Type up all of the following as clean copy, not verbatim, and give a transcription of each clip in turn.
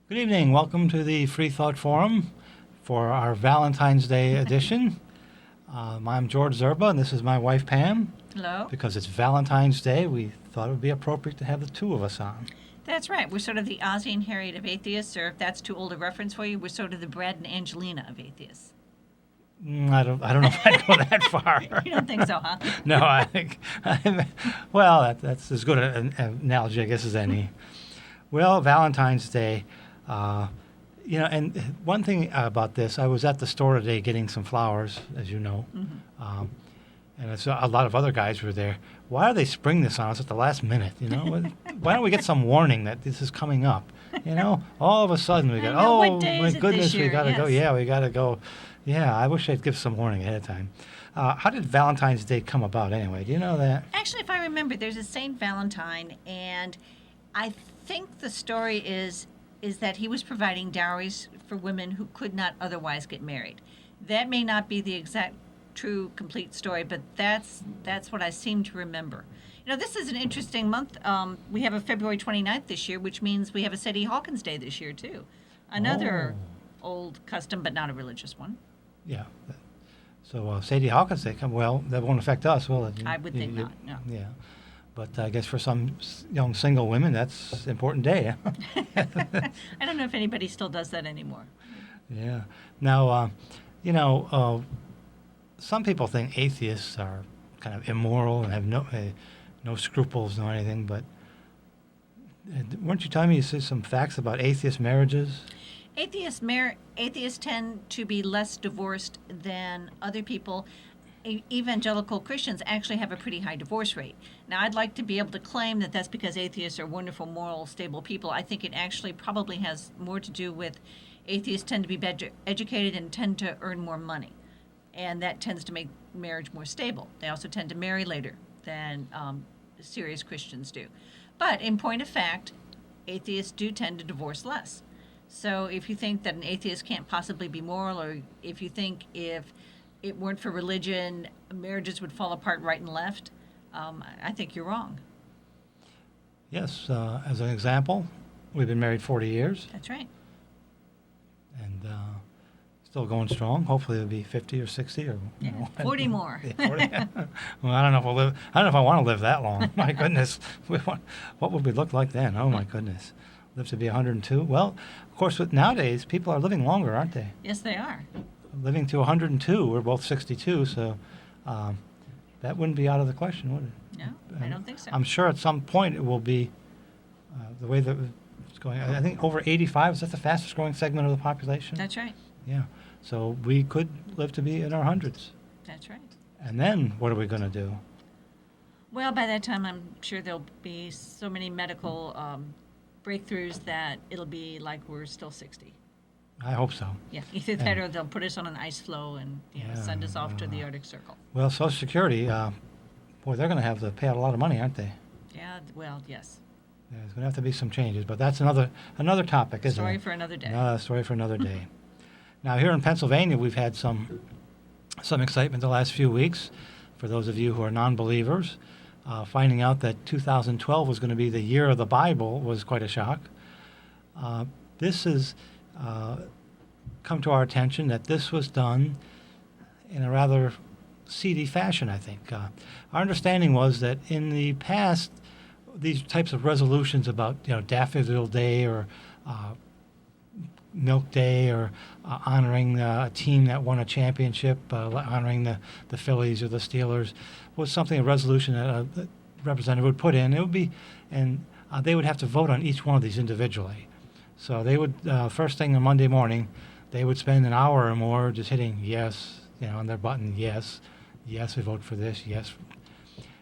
Good evening. Welcome to the Free Thought Forum for our Valentine's Day edition. I'm George Zerba, and this is my wife, Pam. Hello. Because it's Valentine's Day, we thought it would be appropriate to have the two of us on. That's right. We're sort of the Ozzie and Harriet of atheists, or if that's too old a reference for you, we're sort of the Brad and Angelina of atheists. I don't know if I'd go that far. You don't think so, huh? No, I think, that's as good an analogy, I guess, as any. Well, Valentine's Day, and one thing about this, I was at the store today getting some flowers, as you know, and I saw a lot of other guys were there. Why do they spring this on us at the last minute? Why don't we get some warning that this is coming up? All of a sudden we got, what day my is it goodness, this year? we got to go. Yes. Yeah, we got to go. Yeah, I wish I'd give some warning ahead of time. How did Valentine's Day come about anyway? Do you know that? Actually, if I remember, there's a Saint Valentine, and I think the story is that he was providing dowries for women who could not otherwise get married. That may not be the exact true complete story, but that's what I seem to remember. This is an interesting month. We have a February 29th this year, which means we have a Sadie Hawkins Day this year too. Another old custom, but not a religious one. Yeah. So Sadie Hawkins Day, that won't affect us, will it? I would think not, no. Yeah. But I guess for some young single women, that's an important day. I don't know if anybody still does that anymore. Yeah. Now, some people think atheists are kind of immoral and have no scruples, no anything. But weren't you telling me you see some facts about atheist marriages? Atheists tend to be less divorced than other people. Evangelical Christians actually have a pretty high divorce rate. Now, I'd like to be able to claim that that's because atheists are wonderful, moral, stable people. I think it actually probably has more to do with atheists tend to be better educated and tend to earn more money. And that tends to make marriage more stable. They also tend to marry later than serious Christians do. But in point of fact, atheists do tend to divorce less. So if you think that an atheist can't possibly be moral, or if you think if it weren't for religion, marriages would fall apart right and left, I think you're wrong. Yes. As an example, we've been married 40 years. That's right. And still going strong. Hopefully it'll be 50 or 60 or 40 more. Yeah, 40. Well, I don't know if we'll live. I don't know if I want to live that long. My goodness, what would we look like then? Oh my goodness, live to be 102. Well, of course, nowadays people are living longer, aren't they? Yes, they are. Living to 102. We're both 62, so that wouldn't be out of the question, would it? No, I don't think so. I'm sure at some point it will be the way that it's going. I think over 85 is that the fastest growing segment of the population? That's right. Yeah. So we could live to be in our hundreds. That's right. And then what are we going to do? Well, by that time, I'm sure there'll be so many medical breakthroughs that it'll be like we're still 60. I hope so. Yeah, either that or they'll put us on an ice floe and send us off to the Arctic Circle. Well, Social Security, they're going to have to pay out a lot of money, aren't they? Yeah, well, yes. There's going to have to be some changes, but that's another topic, isn't it? Story for another day. Story for another day. Now, here in Pennsylvania, we've had some excitement the last few weeks. For those of you who are non-believers, finding out that 2012 was going to be the year of the Bible was quite a shock. This has come to our attention that this was done in a rather seedy fashion, I think. Our understanding was that in the past, these types of resolutions about Daffodil Day or Milk Day or honoring a team that won a championship, honoring the Phillies or the Steelers, was a resolution that a representative would put in. It would be, and they would have to vote on each one of these individually. So they would, first thing on Monday morning, they would spend an hour or more just hitting yes, on their button, yes, we vote for this, yes.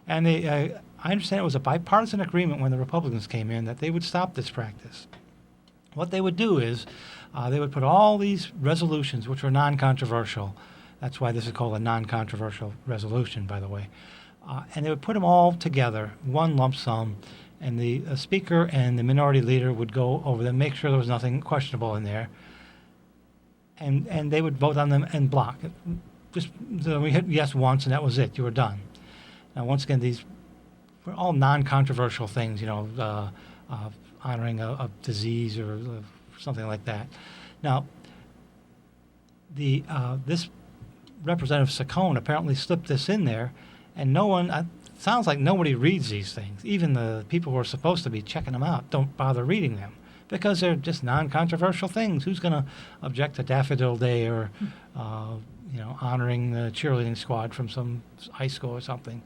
And I understand it was a bipartisan agreement when the Republicans came in that they would stop this practice. What they would do is they would put all these resolutions, which are non-controversial. That's why this is called a non-controversial resolution, by the way. And they would put them all together, one lump sum, and the speaker and the minority leader would go over them, make sure there was nothing questionable in there, and they would vote on them en bloc. Just we hit yes once, and that was it. You were done. Now, once again, these were all non-controversial things, honoring a disease or something like that. Now, this Representative Saccone apparently slipped this in there, and no one. Sounds like nobody reads these things. Even the people who are supposed to be checking them out don't bother reading them because they're just non-controversial things. Who's going to object to Daffodil Day or, honoring the cheerleading squad from some high school or something?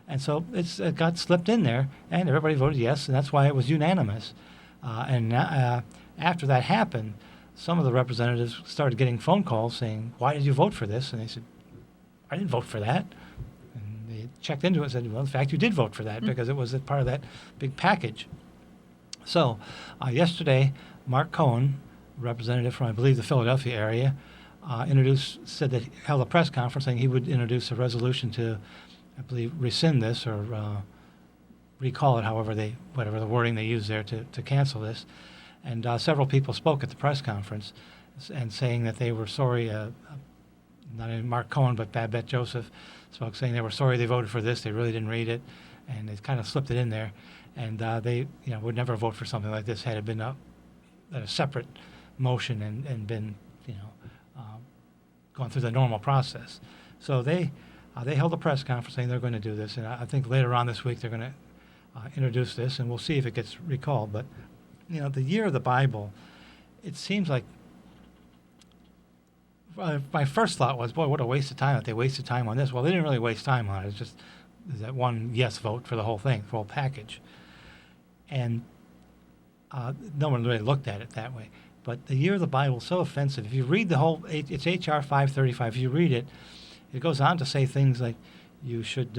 And so it got slipped in there, and everybody voted yes, and that's why it was unanimous. After that happened, some of the representatives started getting phone calls saying, "Why did you vote for this?" And they said, "I didn't vote for that." They checked into it and said, well, in fact, you did vote for that because it was a part of that big package. So yesterday, Mark Cohen, representative from, I believe, the Philadelphia area, said that he held a press conference saying he would introduce a resolution to, I believe, rescind this or recall it, whatever the wording they use there to cancel this. And several people spoke at the press conference and saying that they were sorry, not only Mark Cohen, but Babette Joseph spoke saying they were sorry they voted for this. They really didn't read it, and they kind of slipped it in there. And they would never vote for something like this had it been a separate motion and been going through the normal process. So they held a press conference saying they're going to do this, and I think later on this week they're going to introduce this, and we'll see if it gets recalled. But the year of the Bible, it seems like. My first thought was, boy, what a waste of time that they wasted time on this. Well, they didn't really waste time on it. It's just that one yes vote for the whole thing, for the whole package. And no one really looked at it that way. But the year of the Bible is so offensive. If you read the whole, it's H.R. 535. If you read it, it goes on to say things like we should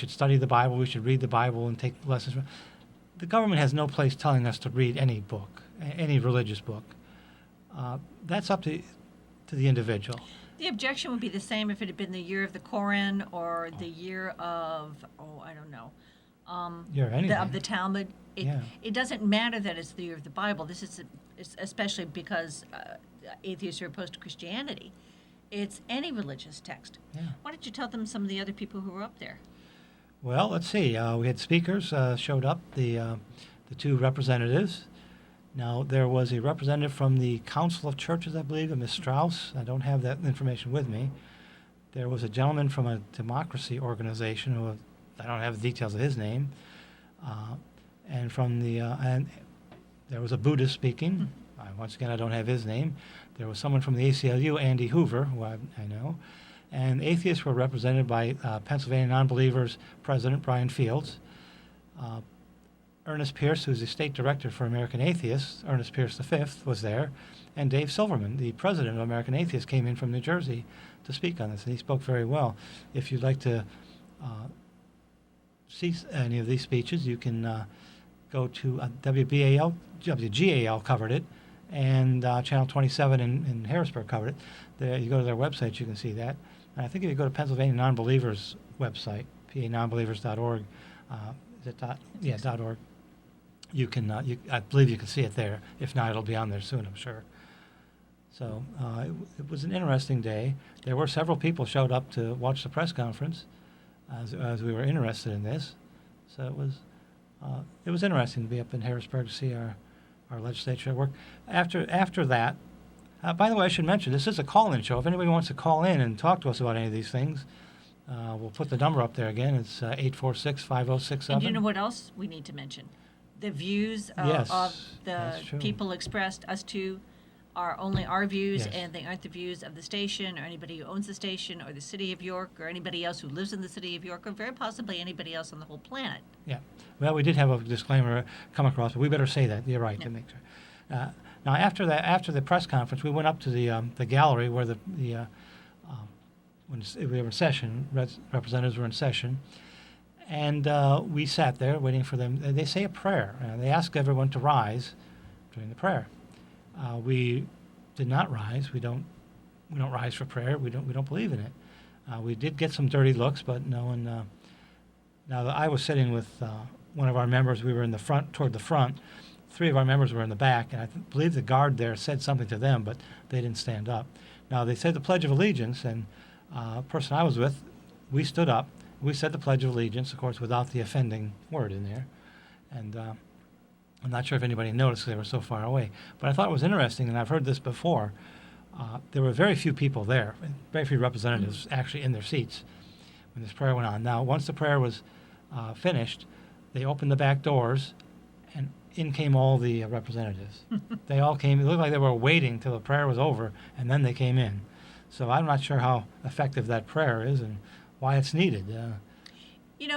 study the Bible, we should read the Bible and take lessons. The government has no place telling us to read any book, any religious book. That's up to the individual. The objection would be the same if it had been the year of the Koran or the year of, I don't know, of the Talmud. It doesn't matter that it's the year of the Bible. This is especially because atheists are opposed to Christianity. It's any religious text. Yeah. Why don't you tell them some of the other people who were up there? Well, let's see. We had speakers showed up, the two representatives. Now, there was a representative from the Council of Churches, I believe, Ms. Strauss. I don't have that information with me. There was a gentleman from a democracy organization who I don't have the details of his name. And from and there was a Buddhist speaking. Once again, I don't have his name. There was someone from the ACLU, Andy Hoover, who I know. And atheists were represented by Pennsylvania Nonbelievers President Brian Fields. Ernest Pierce, who's the state director for American Atheists, Ernest Pierce V, was there, and Dave Silverman, the president of American Atheists, came in from New Jersey to speak on this, and he spoke very well. If you'd like to see any of these speeches, you can go to WGAL covered it, and Channel 27 in Harrisburg covered it. There, you go to their website, you can see that. And I think if you go to Pennsylvania Nonbelievers website, panonbelievers.org, is it .org? You can, I believe you can see it there. If not, it'll be on there soon, I'm sure. So it was an interesting day. There were several people showed up to watch the press conference as we were interested in this. So it was interesting to be up in Harrisburg to see our legislature at work. After that, by the way, I should mention, this is a call-in show. If anybody wants to call in and talk to us about any of these things, we'll put the number up there again. It's 846-5067. And you know what else we need to mention? The views of the people expressed, us two, are only our views, Yes. and they aren't the views of the station or anybody who owns the station or the city of York or anybody else who lives in the city of York or very possibly anybody else on the whole planet. Yeah. Well, we did have a disclaimer come across, but we better say that. You're right, Yeah. to make sure. Now, after the press conference, we went up to the gallery where when we were in session, representatives were in session, and we sat there waiting for them. They say a prayer, and they ask everyone to rise during the prayer. We did not rise. We don't rise for prayer. We don't believe in it. We did get some dirty looks, but no one. Now, I was sitting with one of our members. We were in the front, toward the front. 3 of our members were in the back, and I believe the guard there said something to them, but they didn't stand up. Now, they said the Pledge of Allegiance, and the person I was with, we stood up. We said the Pledge of Allegiance, of course, without the offending word in there. And I'm not sure if anybody noticed 'cause they were so far away. But I thought it was interesting, and I've heard this before. There were very few people there, very few representatives actually in their seats when this prayer went on. Now, once the prayer was finished, they opened the back doors, and in came all the representatives. They all came. It looked like they were waiting till the prayer was over, and then they came in. So I'm not sure how effective that prayer is and why it's needed.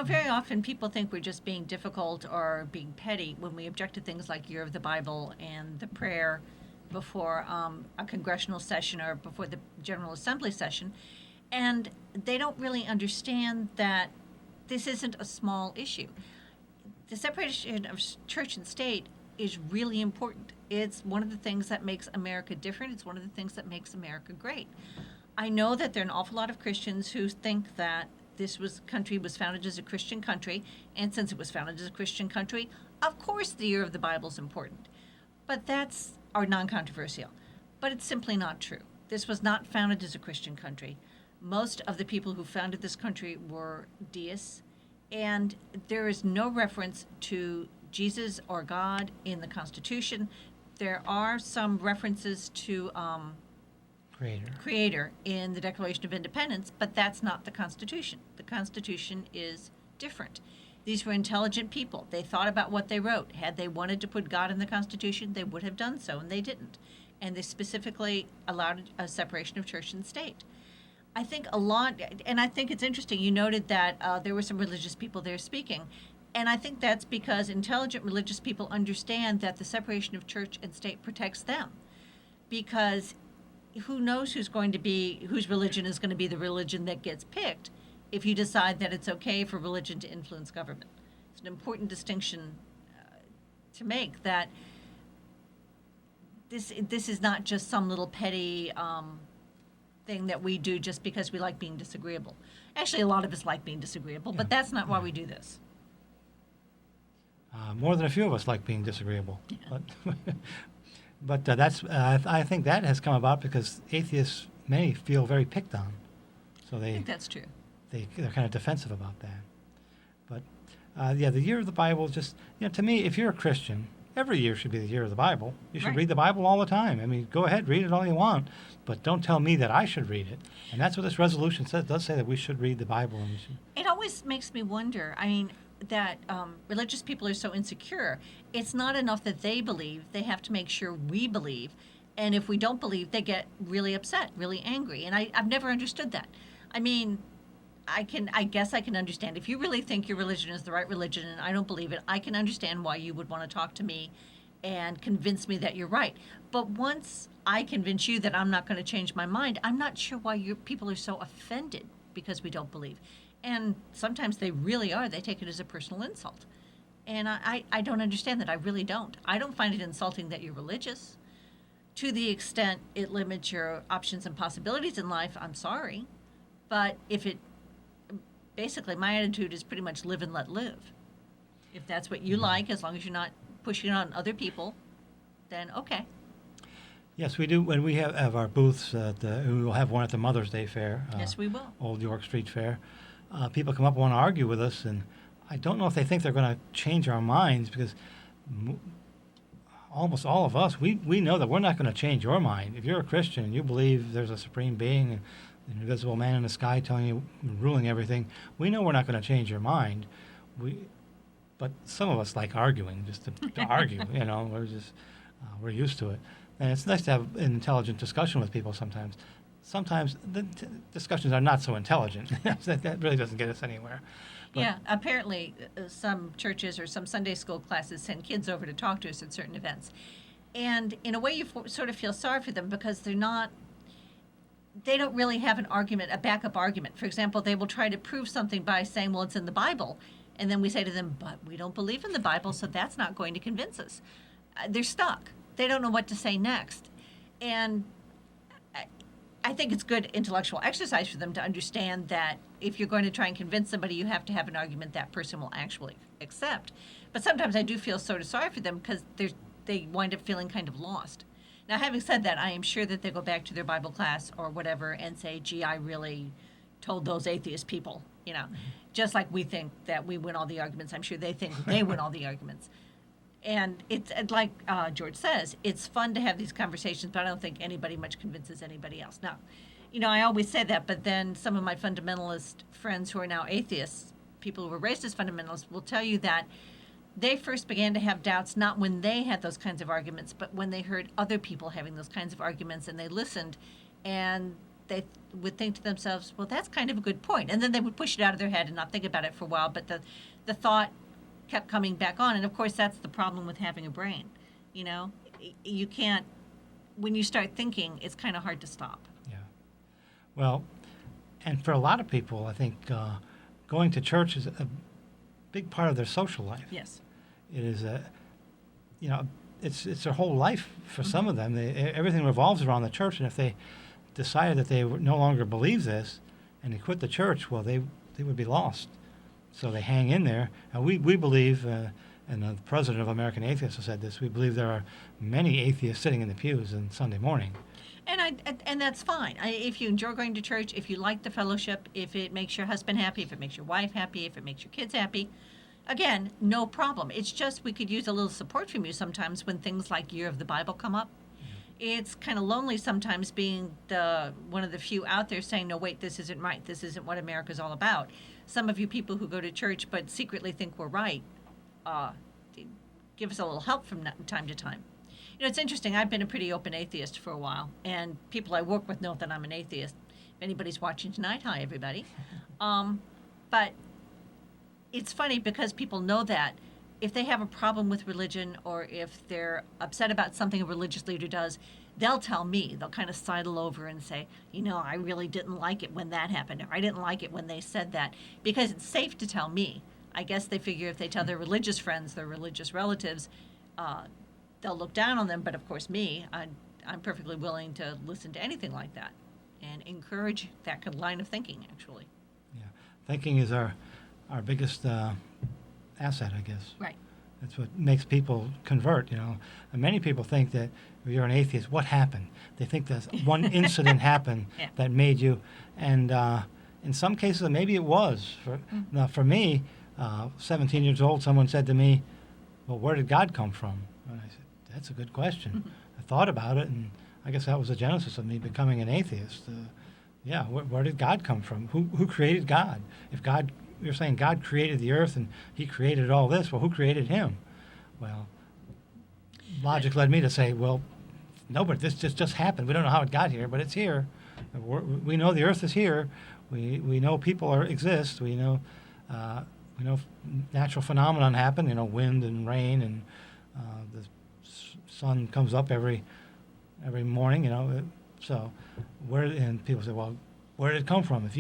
Very often people think we're just being difficult or being petty when we object to things like Year of the Bible and the prayer before a congressional session or before the General Assembly session. And they don't really understand that this isn't a small issue. The separation of church and state is really important. It's one of the things that makes America different. It's one of the things that makes America great. I know that there are an awful lot of Christians who think that country was founded as a Christian country, and since it was founded as a Christian country, of course the Year of the Bible is important. But that's non-controversial. But it's simply not true. This was not founded as a Christian country. Most of the people who founded this country were deists, and there is no reference to Jesus or God in the Constitution. There are some references to Creator in the Declaration of Independence, but that's not the Constitution. The Constitution is different. These were intelligent people. They thought about what they wrote. Had they wanted to put God in the Constitution, they would have done so, and they didn't. And they specifically allowed a separation of church and state. I think and I think it's interesting, you noted that there were some religious people there speaking, and I think that's because intelligent religious people understand that the separation of church and state protects them. Because who knows whose religion is going to be the religion that gets picked if you decide that it's okay for religion to influence government. It's an important distinction to make, that this is not just some little petty thing that we do just because we like being disagreeable. Actually, a lot of us like being disagreeable, but that's not why we do this. More than a few of us like being disagreeable. Yeah. But I think that has come about because atheists may feel very picked on. So I think that's true. They're kind of defensive about that. But, the Year of the Bible, just, to me, if you're a Christian, every year should be the Year of the Bible. You should read the Bible all the time. I mean, go ahead, read it all you want, but don't tell me that I should read it. And that's what this resolution says. It does say that we should read the Bible. And it always makes me wonder, that religious people are so insecure. It's not enough that they believe. They have to make sure we believe. And if we don't believe, they get really upset, really angry. And I've never understood that. I guess I can understand. If you really think your religion is the right religion and I don't believe it, I can understand why you would want to talk to me and convince me that you're right. But once I convince you that I'm not going to change my mind, I'm not sure why people are so offended because we don't believe. And sometimes they really are. They take it as a personal insult. And I don't understand that. I really don't. I don't find it insulting that you're religious. To the extent it limits your options and possibilities in life, I'm sorry. But basically my attitude is pretty much live and let live. If that's what you like, as long as you're not pushing it on other people, then okay. Yes, we do. When we have our booths, we will have one at the Mother's Day Fair. Yes, we will. Old York Street Fair. People come up and want to argue with us, and I don't know if they think they're going to change our minds, because almost all of us, we know that we're not going to change your mind. If you're a Christian and you believe there's a supreme being, an invisible man in the sky telling you, ruling everything, we know we're not going to change your mind. But some of us like arguing, just to argue. We're used to it. And it's nice to have an intelligent discussion with people sometimes. Sometimes the discussions are not so intelligent. That really doesn't get us anywhere. But apparently some churches or some Sunday school classes send kids over to talk to us at certain events. And in a way you sort of feel sorry for them because they don't really have an argument, a backup argument. For example, they will try to prove something by saying, well, it's in the Bible. And then we say to them, but we don't believe in the Bible, so that's not going to convince us. They're stuck. They don't know what to say next. And I think it's good intellectual exercise for them to understand that if you're going to try and convince somebody, you have to have an argument that person will actually accept. But sometimes I do feel sort of sorry for them because they wind up feeling kind of lost. Now, having said that, I am sure that they go back to their Bible class or whatever and say, gee, I really told those atheist people, Just like we think that we win all the arguments, I'm sure they think they win all the arguments. And it's like George says, it's fun to have these conversations, but I don't think anybody much convinces anybody else. Now, I always say that, but then some of my fundamentalist friends who are now atheists, people who were raised as fundamentalists, will tell you that they first began to have doubts not when they had those kinds of arguments, but when they heard other people having those kinds of arguments and they listened, and they would think to themselves, well, that's kind of a good point. And then they would push it out of their head and not think about it for a while, but the thought kept coming back on. And of course, that's the problem with having a brain. You can't, when you start thinking, it's kind of hard to stop. Yeah. Well, and for a lot of people, I think going to church is a big part of their social life. Yes. It is it's their whole life for some of them. Everything revolves around the church, and if they decided that they no longer believe this and they quit the church, well, they would be lost. So they hang in there. And we believe, and the president of American Atheists has said this, we believe there are many atheists sitting in the pews on Sunday morning. And that's fine. If you enjoy going to church, if you like the fellowship, if it makes your husband happy, if it makes your wife happy, if it makes your kids happy, again, no problem. It's just we could use a little support from you sometimes when things like Year of the Bible come up. It's kind of lonely sometimes being one of the few out there saying, no, wait, this isn't right. This isn't what America's all about. Some of you people who go to church but secretly think we're right, give us a little help from time to time. It's interesting. I've been a pretty open atheist for a while, and people I work with know that I'm an atheist. If anybody's watching tonight, hi, everybody. But it's funny because people know that if they have a problem with religion or if they're upset about something a religious leader does, they'll tell me. They'll kind of sidle over and say, I really didn't like it when that happened, or I didn't like it when they said that, because it's safe to tell me. I guess they figure if they tell their religious friends, their religious relatives, they'll look down on them. But of course, I'm perfectly willing to listen to anything like that and encourage that line of thinking, actually. Yeah. Thinking is our biggest asset, I guess. Right. That's what makes people convert, And many people think that if you're an atheist, what happened? They think that one incident happened that made you, and in some cases, maybe it was. Now, for me, 17 years old, someone said to me, well, where did God come from? And I said, that's a good question. I thought about it, and I guess that was the genesis of me becoming an atheist. Where did God come from? Who created God? If you're saying God created the earth and he created all this, well, who created him? Well, logic led me to say, well, no, but this just happened. We don't know how it got here, but it's here. We know the earth is here. We know people exist. We know natural phenomenon happen, wind and rain, and the sun comes up every morning, So and people say, well, where did it come from?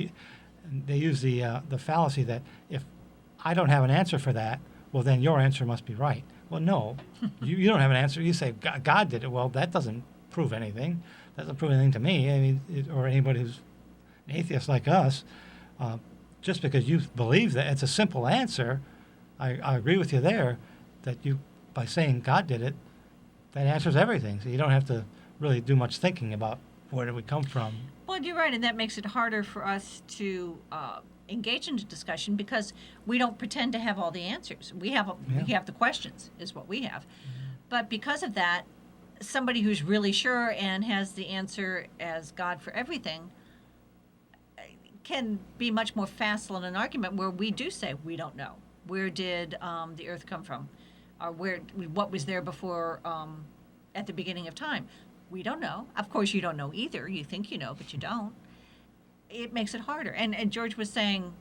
They use the fallacy that if I don't have an answer for that, well, then your answer must be right. Well, no, you don't have an answer. You say God did it. Well, that doesn't prove anything. That doesn't prove anything to me. I mean, or anybody who's an atheist like us. Just because you believe that it's a simple answer, I agree with you there. That by saying God did it, that answers everything. So you don't have to really do much thinking about where did we come from. Well, you're right, and that makes it harder for us to engage in a discussion because we don't pretend to have all the answers. We have the questions, is what we have. But because of that, somebody who's really sure and has the answer as God for everything can be much more facile in an argument where we do say we don't know. Where did the earth come from? Or what was there before at the beginning of time? We don't know. Of course, you don't know either. You think you know, but you don't. It makes it harder. And George was saying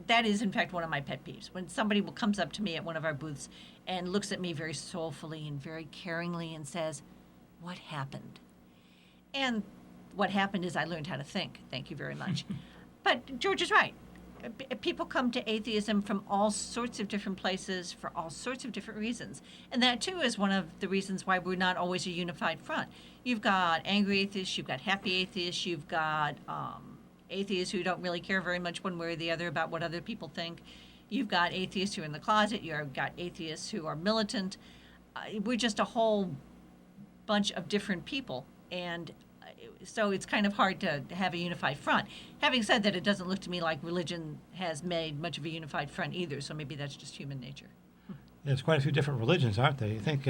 that is, in fact, one of my pet peeves. When somebody comes up to me at one of our booths and looks at me very soulfully and very caringly and says, what happened? And what happened is I learned how to think. Thank you very much. But George is right. People come to atheism from all sorts of different places for all sorts of different reasons. And that, too, is one of the reasons why we're not always a unified front. You've got angry atheists, you've got happy atheists, you've got atheists who don't really care very much one way or the other about what other people think. You've got atheists who are in the closet. You've got atheists who are militant. We're just a whole bunch of different people. And so it's kind of hard to have a unified front. Having said that, it doesn't look to me like religion has made much of a unified front either, so maybe that's just human nature. There's quite a few different religions, aren't there? You think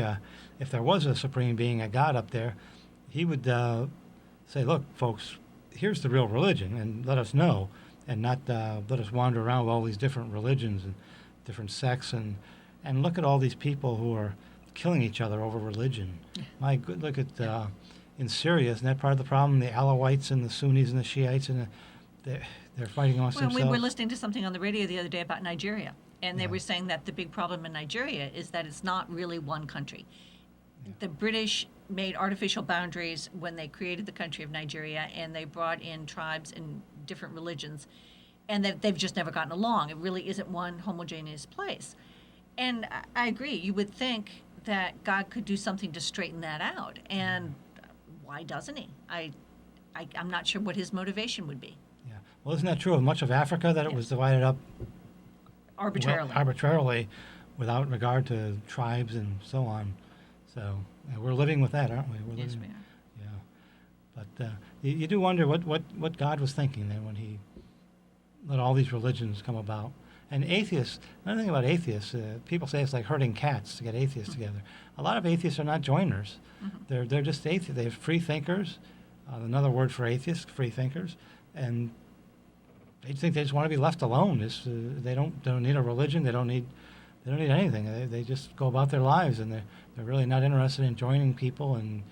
if there was a supreme being, a God up there, he would say, look, folks, here's the real religion, and let us know, and not let us wander around with all these different religions and different sects, and look at all these people who are killing each other over religion. My good, look at in Syria, isn't that part of the problem? The Alawites and the Sunnis and the Shiites, and they're fighting amongst themselves. We were listening to something on the radio the other day about Nigeria, and they were saying that the big problem in Nigeria is that it's not really one country. Yeah. The British made artificial boundaries when they created the country of Nigeria, and they brought in tribes and different religions, and they've just never gotten along. It really isn't one homogeneous place. And I agree. You would think that God could do something to straighten that out, and why doesn't he? I'm not sure what his motivation would be. Yeah. Well, isn't that true of much of Africa, that it was divided up arbitrarily without regard to tribes and so on? So we're living with that, aren't we? Yes, we are. Yeah. But you do wonder what God was thinking then when he let all these religions come about. And atheists, another thing about atheists, people say it's like herding cats to get atheists together. A lot of atheists are not joiners. Mm-hmm. They're just atheists. They're free thinkers. Another word for atheists, free thinkers. And they think they just want to be left alone. They don't need a religion. They don't need anything. They just go about their lives, and they're really not interested in joining people and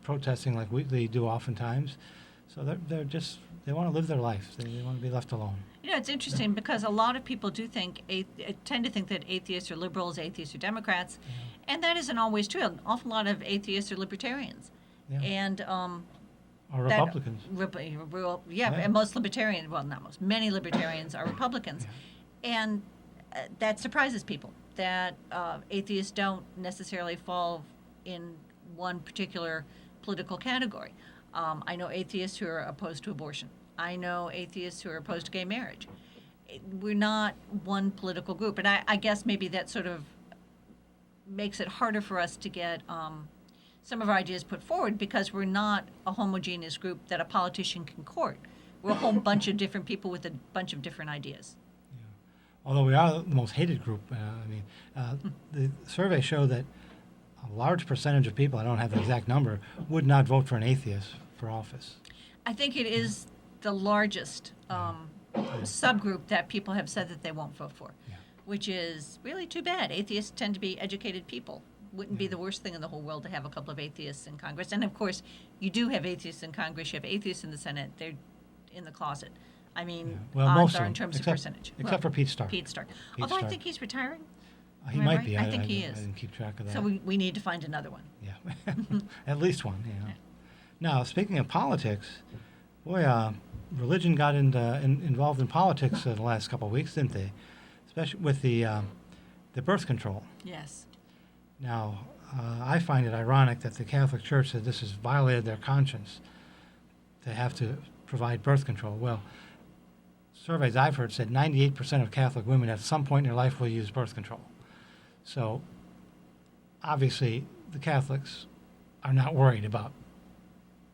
protesting like they do oftentimes. So they want to live their life. They want to be left alone. You know, it's interesting because a lot of people do tend to think that atheists are liberals, atheists are Democrats, and that isn't always true. An awful lot of atheists are libertarians, and or Republicans. And most libertarians, well, not most, many libertarians are Republicans, and that surprises people that atheists don't necessarily fall in one particular political category. I know atheists who are opposed to abortion. I know atheists who are opposed to gay marriage. We're not one political group, and I guess maybe that sort of makes it harder for us to get some of our ideas put forward because we're not a homogeneous group that a politician can court. We're a whole bunch of different people with a bunch of different ideas. Yeah. Although we are the most hated group, the survey showed that a large percentage of people, I don't have the exact number, would not vote for an atheist for office. I think it is the largest subgroup that people have said that they won't vote for, which is really too bad. Atheists tend to be educated people. Wouldn't be the worst thing in the whole world to have a couple of atheists in Congress. And, of course, you do have atheists in Congress. You have atheists in the Senate. They're in the closet. I mean, odds are in terms of percentage. Except for Pete Stark. Although I think he's retiring. He might right? be. I think he is. I didn't keep track of that. So we need to find another one. Yeah, at least one. Yeah. Now, speaking of politics, boy, religion got involved in politics the last couple of weeks, didn't they? Especially with the birth control. Yes. Now, I find it ironic that the Catholic Church said this has violated their conscience to have to provide birth control. Well, surveys I've heard said 98% of Catholic women at some point in their life will use birth control. So, obviously, the Catholics are not worried about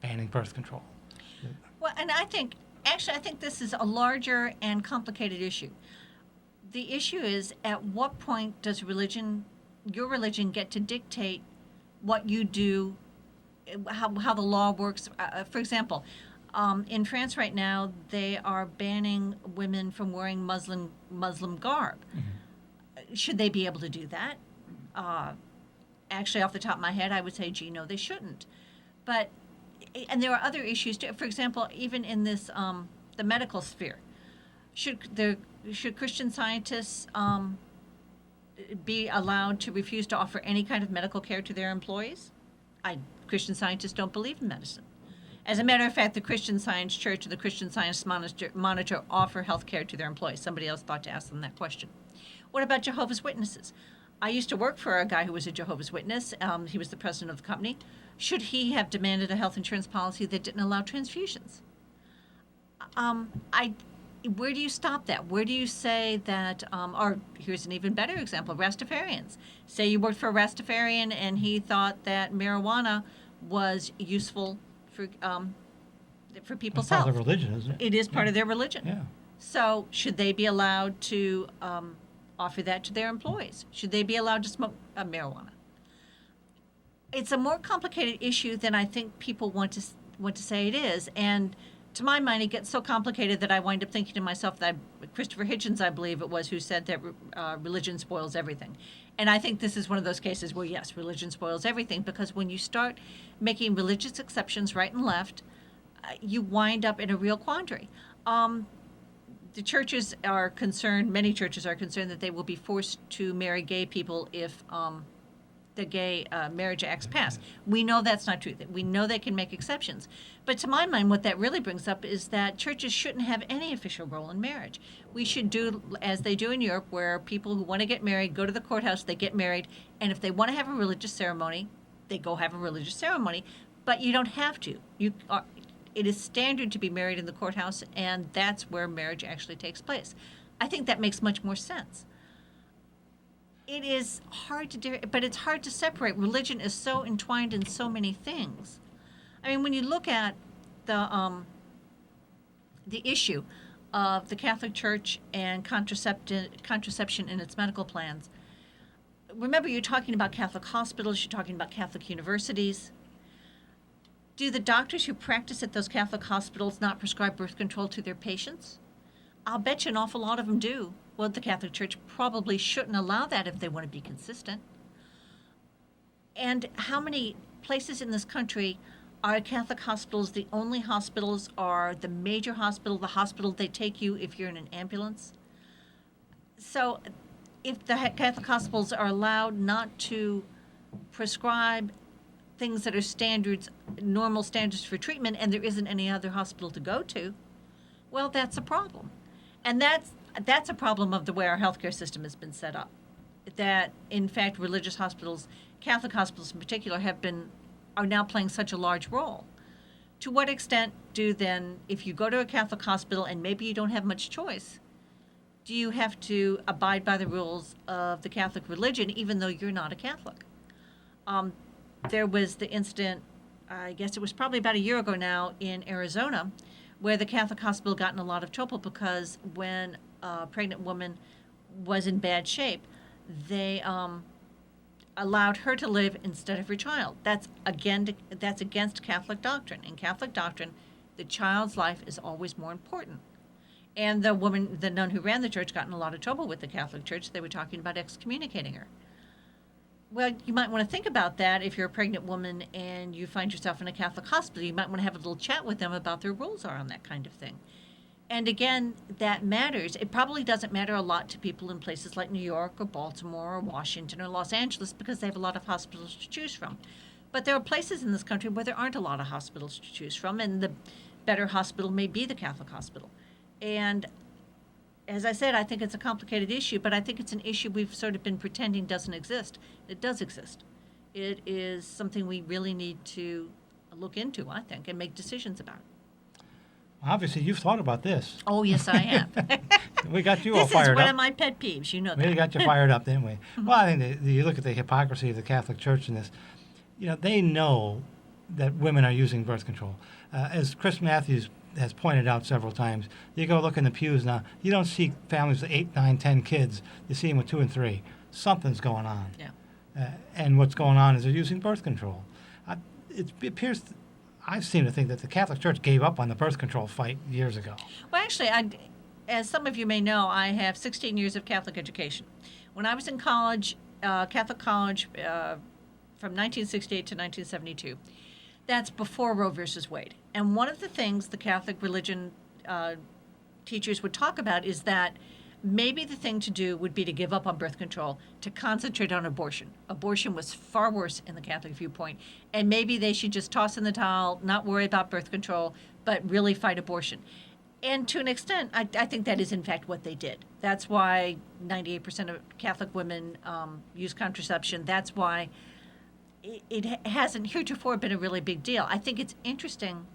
banning birth control. Well, and I think this is a larger and complicated issue. The issue is, at what point does your religion get to dictate what you do, how the law works? For example, in France right now, they are banning women from wearing Muslim garb. Mm-hmm. Should they be able to do that? Actually, off the top of my head, I would say, gee, no, they shouldn't. And there are other issues too. For example, even in this the medical sphere, should Christian scientists be allowed to refuse to offer any kind of medical care to their employees? Christian scientists don't believe in medicine. As a matter of fact, the Christian Science Church or the Christian Science Monitor offer health care to their employees. Somebody else thought to ask them that question. What about Jehovah's Witnesses? I used to work for a guy who was a Jehovah's Witness. He was the president of the company. Should he have demanded a health insurance policy that didn't allow transfusions? Where do you stop that? Where do you say that, or here's an even better example, Rastafarians. Say you worked for a Rastafarian and he thought that marijuana was useful for people's health. It's part of their religion, isn't it? It is part of their religion. Yeah. So should they be allowed to offer that to their employees? Should they be allowed to smoke marijuana? It's a more complicated issue than I think people want to say it is. And to my mind, it gets so complicated that I wind up thinking to myself that Christopher Hitchens, I believe it was, who said that religion spoils everything. And I think this is one of those cases where, yes, religion spoils everything, because when you start making religious exceptions right and left, you wind up in a real quandary. The churches are concerned, many churches are concerned that they will be forced to marry gay people if the Gay Marriage Acts pass. We know that's not true. We know they can make exceptions. But to my mind, what that really brings up is that churches shouldn't have any official role in marriage. We should do as they do in Europe, where people who want to get married go to the courthouse, they get married, and if they want to have a religious ceremony, they go have a religious ceremony. But you don't have to. It is standard to be married in the courthouse, and that's where marriage actually takes place. I think that makes much more sense. It is hard to do, but it's hard to separate. Religion is so entwined in so many things. I mean, when you look at the issue of the Catholic Church and contraception in its medical plans, remember, you're talking about Catholic hospitals, you're talking about Catholic universities. Do the doctors who practice at those Catholic hospitals not prescribe birth control to their patients? I'll bet you an awful lot of them do. Well, the Catholic Church probably shouldn't allow that if they want to be consistent. And how many places in this country are Catholic hospitals the only hospitals, are the major hospital, the hospital they take you if you're in an ambulance? So if the Catholic hospitals are allowed not to prescribe things that are standards, normal standards for treatment, and there isn't any other hospital to go to, well, that's a problem. And that's a problem of the way our healthcare system has been set up. That, in fact, religious hospitals, Catholic hospitals in particular, are now playing such a large role. To what extent do then, if you go to a Catholic hospital and maybe you don't have much choice, do you have to abide by the rules of the Catholic religion even though you're not a Catholic? There was the incident, I guess it was probably about a year ago now, in Arizona, where the Catholic hospital got in a lot of trouble because when a pregnant woman was in bad shape, they allowed her to live instead of her child. That's against Catholic doctrine. In Catholic doctrine, the child's life is always more important. And the nun who ran the church, got in a lot of trouble with the Catholic Church. They were talking about excommunicating her. Well, you might want to think about that if you're a pregnant woman and you find yourself in a Catholic hospital. You might want to have a little chat with them about their rules are on that kind of thing. And again, that matters. It probably doesn't matter a lot to people in places like New York or Baltimore or Washington or Los Angeles because they have a lot of hospitals to choose from. But there are places in this country where there aren't a lot of hospitals to choose from, and the better hospital may be the Catholic hospital. And as I said, I think it's a complicated issue, but I think it's an issue we've sort of been pretending doesn't exist. It does exist. It is something we really need to look into, I think, and make decisions about. Obviously, you've thought about this. Oh, yes, I have. We got you all fired up. This is one of my pet peeves. You know that. We got you fired up, didn't we? Well, I think you look at the hypocrisy of the Catholic Church in this. You know, they know that women are using birth control. As Chris Matthews has pointed out several times, you go look in the pews now, you don't see families with 8, 9, 10 kids. You see them with 2 and 3. Something's going on. Yeah. And what's going on is they're using birth control. It appears, I seem to think that the Catholic Church gave up on the birth control fight years ago. Well, actually, as some of you may know, I have 16 years of Catholic education. When I was in college, Catholic college, from 1968 to 1972, that's before Roe versus Wade. And one of the things the Catholic religion teachers would talk about is that maybe the thing to do would be to give up on birth control, to concentrate on abortion. Abortion was far worse in the Catholic viewpoint. And maybe they should just toss in the towel, not worry about birth control, but really fight abortion. And to an extent, I think that is in fact what they did. That's why 98% of Catholic women use contraception. That's why it hasn't heretofore been a really big deal. I think it's interesting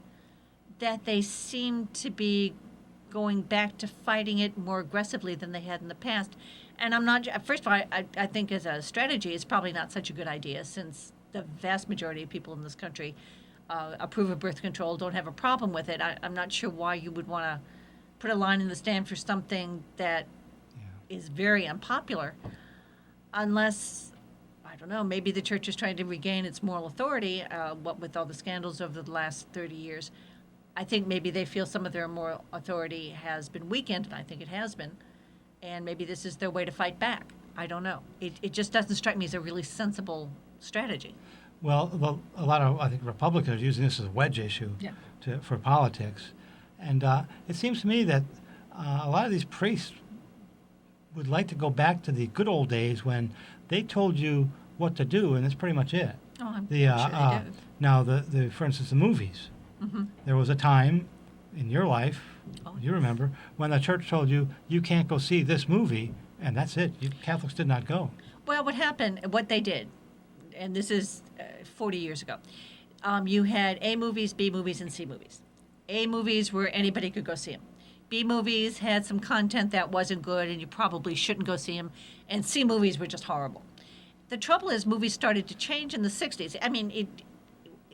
that they seem to be going back to fighting it more aggressively than they had in the past. And I'm not, first of all, I think as a strategy, it's probably not such a good idea since the vast majority of people in this country approve of birth control, don't have a problem with it. I'm not sure why you would want to put a line in the sand for something that is very unpopular, unless, I don't know, maybe the church is trying to regain its moral authority, what with all the scandals over the last 30 years. I think maybe they feel some of their moral authority has been weakened, and I think it has been, and maybe this is their way to fight back. I don't know. It just doesn't strike me as a really sensible strategy. Well, a lot of, I think, Republicans are using this as a wedge issue Yeah. for politics. And it seems to me that a lot of these priests would like to go back to the good old days when they told you what to do, and that's pretty much it. Oh, I'm The, sure they do. Now, for instance, the movies. Mm-hmm. There was a time in your life, Oh, you remember, when the church told you, you can't go see this movie, and that's it. Catholics did not go. Well, what they did, and this is 40 years ago, you had A movies, B movies, and C movies. A movies where anybody could go see them. B movies had some content that wasn't good and you probably shouldn't go see them. And C movies were just horrible. The trouble is movies started to change in the 60s. I mean,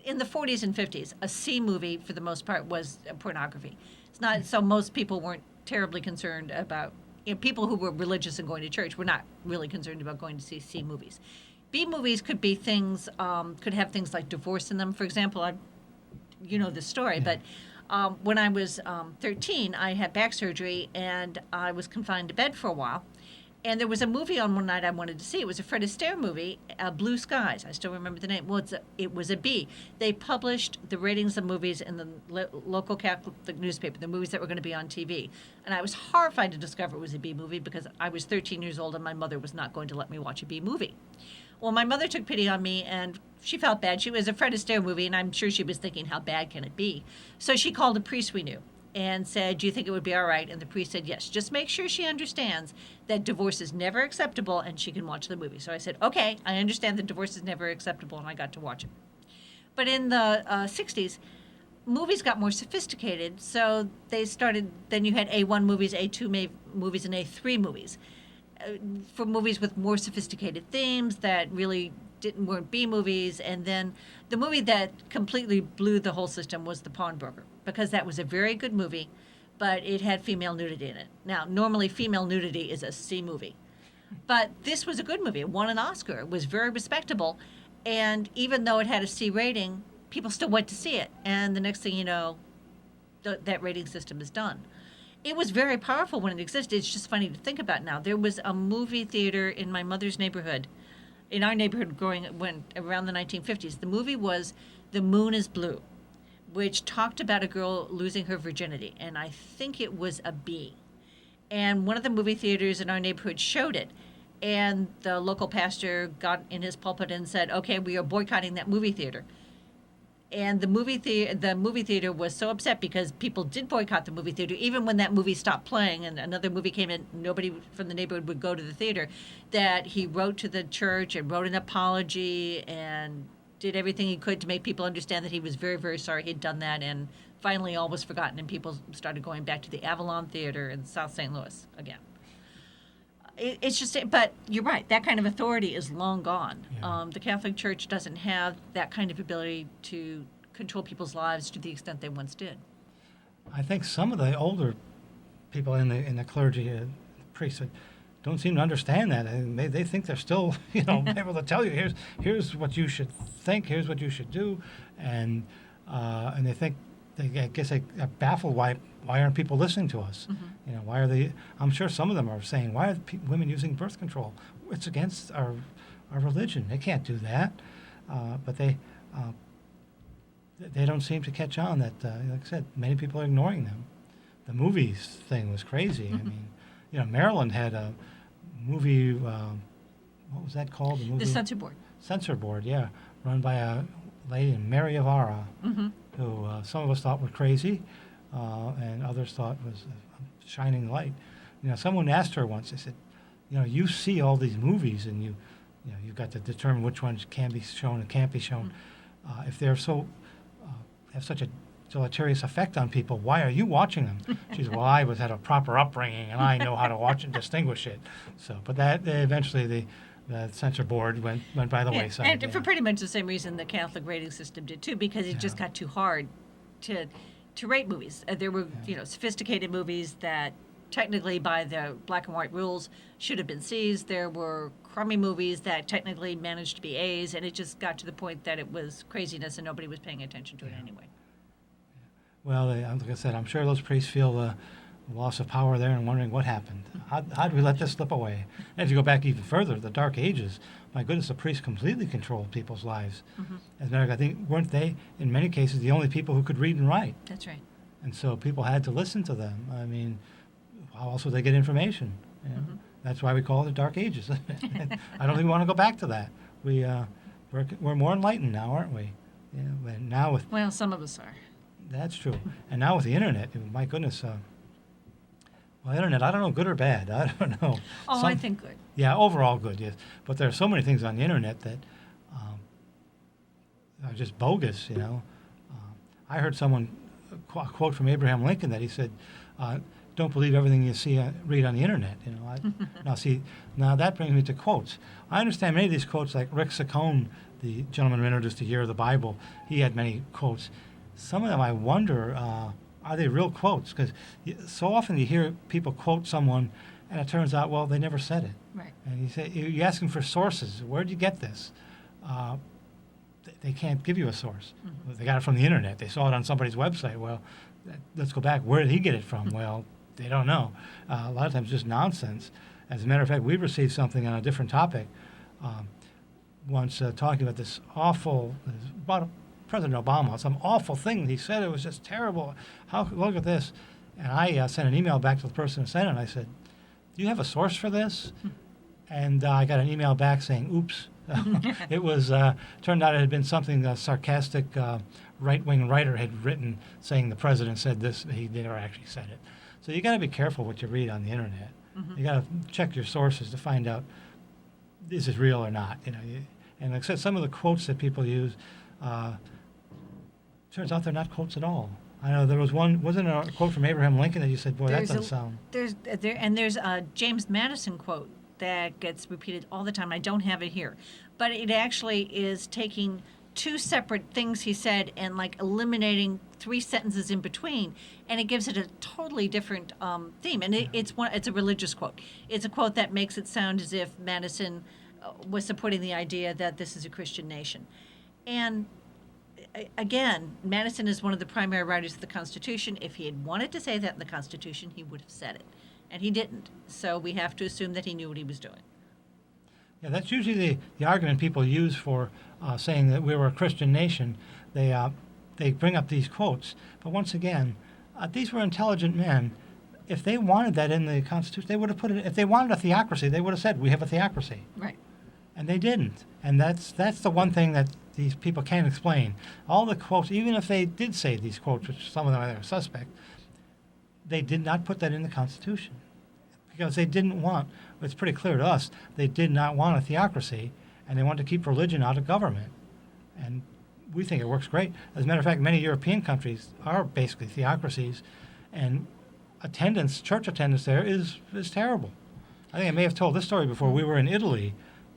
in the 40s and 50s, a C movie, for the most part, was pornography. It's not, so most people weren't terribly concerned about, people who were religious and going to church were not really concerned about going to see C movies. B movies could be things, could have things like divorce in them. For example, you know this story, but when I was 13, I had back surgery and I was confined to bed for a while. And there was a movie on one night I wanted to see. It was a Fred Astaire movie, Blue Skies. I still remember the name. Well, it was a B. They published the ratings of movies in the local Catholic newspaper, the movies that were going to be on TV. And I was horrified to discover it was a B movie because I was 13 years old and my mother was not going to let me watch a B movie. Well, my mother took pity on me, and she felt bad. She was a Fred Astaire movie, and I'm sure she was thinking, how bad can it be? So she called a priest we knew and said, do you think it would be all right? And the priest said, yes. Just make sure she understands that divorce is never acceptable and she can watch the movie. So I said, okay, I understand that divorce is never acceptable, and I got to watch it. But in the 60s, movies got more sophisticated, so they started, then you had A1 movies, A2 movies, and A3 movies. For movies with more sophisticated themes that really weren't B movies. And then the movie that completely blew the whole system was The Pawnbroker, because that was a very good movie, but it had female nudity in it. Now, normally female nudity is a C movie, but this was a good movie. It won an Oscar. It was very respectable, and even though it had a C rating, people still went to see it. And the next thing you know, that rating system is done. It was very powerful when it existed. It's just funny to think about now. There was a movie theater in my mother's neighborhood, in our neighborhood around the 1950s. The movie was The Moon is Blue, which talked about a girl losing her virginity, and I think it was a B. And one of the movie theaters in our neighborhood showed it, and the local pastor got in his pulpit and said, okay, we are boycotting that movie theater. And the movie theater was so upset because people did boycott the movie theater. Even when that movie stopped playing and another movie came in, nobody from the neighborhood would go to the theater, that he wrote to the church and wrote an apology and did everything he could to make people understand that he was very, very sorry he'd done that. And finally all was forgotten and people started going back to the Avalon Theater in South St. Louis again. It's just, but you're right, that kind of authority is long gone. Yeah. The Catholic Church doesn't have that kind of ability to control people's lives to the extent they once did. I think some of the older people in the clergy, priesthood, don't seem to understand that. And they think they're still, able to tell you, here's what you should think, here's what you should do, and they think, I guess they are baffled why aren't people listening to us? Mm-hmm. Why are they? I'm sure some of them are saying, why are women using birth control? It's against our religion. They can't do that. But they don't seem to catch on that. Like I said, many people are ignoring them. The movies thing was crazy. Mm-hmm. I mean, Maryland had a movie. What was that called? The movie? The censor board. Censor board, yeah, run by a lady named Mary Avara, Mm-hmm. who some of us thought were crazy, and others thought was a shining light. Someone asked her once. They said, you see all these movies, and you've got to determine which ones can be shown and can't be shown. Mm-hmm. If they're so have such a deleterious effect on people, why are you watching them? She said, well, I had a proper upbringing, and I know how to watch and distinguish it. So, but that eventually the censor board went by the wayside. And for pretty much the same reason the Catholic rating system did too, because it just got too hard to rate movies. There were sophisticated movies that technically by the black and white rules should have been C's. There were crummy movies that technically managed to be A's, and it just got to the point that it was craziness and nobody was paying attention to it anyway. Well, like I said, I'm sure those priests feel the loss of power there and wondering what happened. How did we let this slip away? And if you go back even further, the Dark Ages, my goodness, the priests completely controlled people's lives. As a matter of fact, I think, weren't they, in many cases, the only people who could read and write? That's right. And so people had to listen to them. I mean, how else would they get information? You know? That's why we call it the Dark Ages. I don't even want to go back to that. We're more enlightened now, aren't we? Yeah, and now with Well, some of us are. That's true. And now with the internet, my goodness, well, internet, I don't know, good or bad. I don't know. Oh, I think good. Yeah, overall good, yes. But there are so many things on the internet that are just bogus, you know. I heard someone a quote from Abraham Lincoln that he said, "Don't believe everything you read on the internet." You know. Now that brings me to quotes. I understand many of these quotes, like Rick Saccone, the gentleman who introduced the Year of the Bible. He had many quotes. Some of them, I wonder, are they real quotes? Because so often you hear people quote someone, and it turns out, well, they never said it. Right. And you ask them for sources. Where'd you get this? They can't give you a source. They got it from the internet. They saw it on somebody's website. Well, let's go back. Where did he get it from? Well, they don't know. A lot of times just nonsense. As a matter of fact, we received something on a different topic once talking about this awful, about President Obama, some awful thing he said. It was just terrible. Look at this. And I sent an email back to the person who sent it, and I said, do you have a source for this? And I got an email back saying, oops. It was, turned out it had been something a sarcastic right-wing writer had written saying the president said this. He never actually said it. So you got to be careful what you read on the internet. You got to check your sources to find out, is it real or not? You know, and like I said, some of the quotes that people use, turns out they're not quotes at all. I know there was one, wasn't a quote from Abraham Lincoln that you said, boy, that doesn't sound. There's a James Madison quote that gets repeated all the time. I don't have it here, but it actually is taking two separate things he said and like eliminating three sentences in between, and it gives it a totally different theme. And it's a religious quote. It's a quote that makes it sound as if Madison was supporting the idea that this is a Christian nation. And again, Madison is one of the primary writers of the Constitution. If he had wanted to say that in the Constitution, he would have said it. And he didn't. So we have to assume that he knew what he was doing. Yeah, that's usually the argument people use for saying that we were a Christian nation. They bring up these quotes. But once again, these were intelligent men. If they wanted that in the Constitution, they would have put it. If they wanted a theocracy, they would have said, we have a theocracy. Right. And they didn't. And that's the one thing that these people can't explain. All the quotes, even if they did say these quotes, which some of them are suspect, they did not put that in the Constitution. Because they didn't want, it's pretty clear to us, they did not want a theocracy, and they wanted to keep religion out of government. And we think it works great. As a matter of fact, many European countries are basically theocracies, and church attendance there is terrible. I think I may have told this story before. We were in Italy,